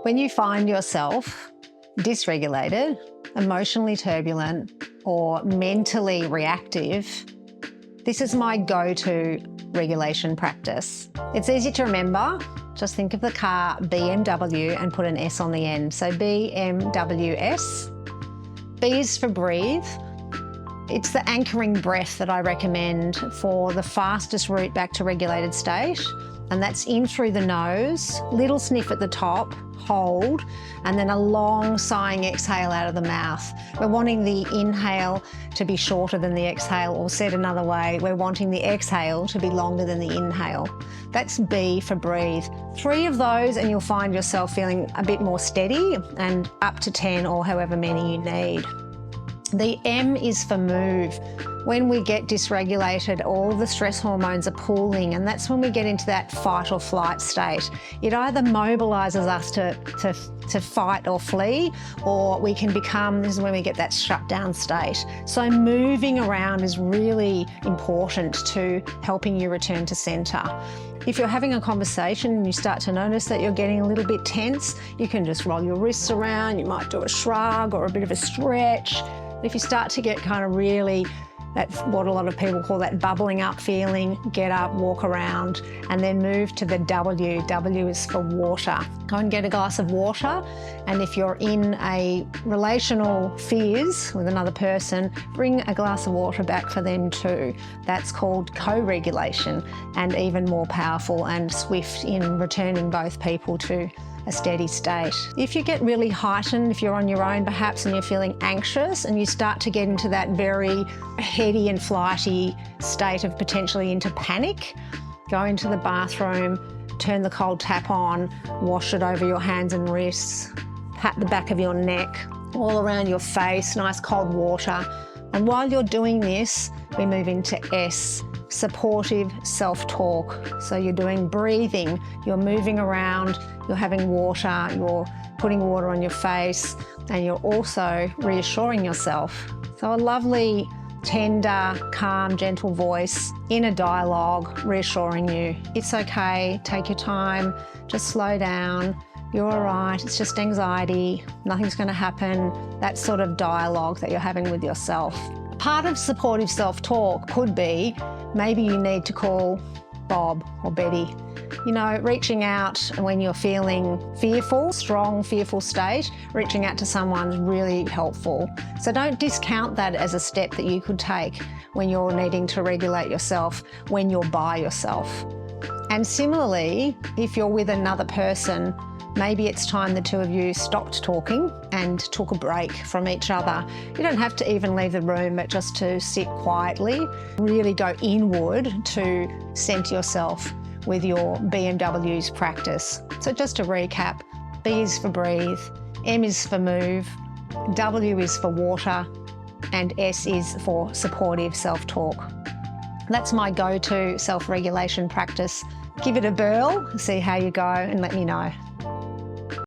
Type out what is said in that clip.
When you find yourself dysregulated, emotionally turbulent, or mentally reactive, this is my go-to regulation practice. It's easy to remember. Just think of the car BMW and put an S on the end. So BMWS. B is for breathe. It's the anchoring breath that I recommend for the fastest route back to regulated state. And that's in through the nose, little sniff at the top, hold, and then a long sighing exhale out of the mouth. We're wanting the inhale to be shorter than the exhale, or said another way, we're wanting the exhale to be longer than the inhale. That's B for breathe. 3 of those and you'll find yourself feeling a bit more steady, and up to 10 or however many you need. The M is for move. When we get dysregulated, all the stress hormones are pooling, and that's when we get into that fight or flight state. It either mobilises us to fight or flee, or we can become, this is when we get that shut down state. So moving around is really important to helping you return to centre. If you're having a conversation and you start to notice that you're getting a little bit tense, you can just roll your wrists around, you might do a shrug or a bit of a stretch. If you start to get kind of really, that's what a lot of people call that bubbling up feeling, get up, walk around, and then move to the W. W is for water. Go and get a glass of water, and if you're in a relational fizz with another person, bring a glass of water back for them too. That's called co-regulation, and even more powerful and swift in returning both people to a steady state. If you get really heightened, if you're on your own perhaps and you're feeling anxious and you start to get into that very heady and flighty state of potentially into panic, go into the bathroom, turn the cold tap on, wash it over your hands and wrists, pat the back of your neck, all around your face, nice cold water. And while you're doing this, we move into S, supportive self-talk. So you're doing breathing, you're moving around, you're having water, you're putting water on your face, and you're also reassuring yourself. So a lovely, tender, calm, gentle voice in a dialogue reassuring you. It's okay, take your time, just slow down, you're all right, it's just anxiety, nothing's going to happen. That sort of dialogue that you're having with yourself. Part of supportive self-talk could be maybe you need to call Bob or Betty. You know, reaching out when you're feeling fearful, strong, fearful state, reaching out to someone is really helpful. So don't discount that as a step that you could take when you're needing to regulate yourself, when you're by yourself. And similarly, if you're with another person, maybe it's time the two of you stopped talking and took a break from each other. You don't have to even leave the room, but just to sit quietly, really go inward to centre yourself with your BMW's practice. So just to recap, B is for breathe, M is for move, W is for water, and S is for supportive self-talk. That's my go-to self-regulation practice. Give it a whirl, see how you go, and let me know.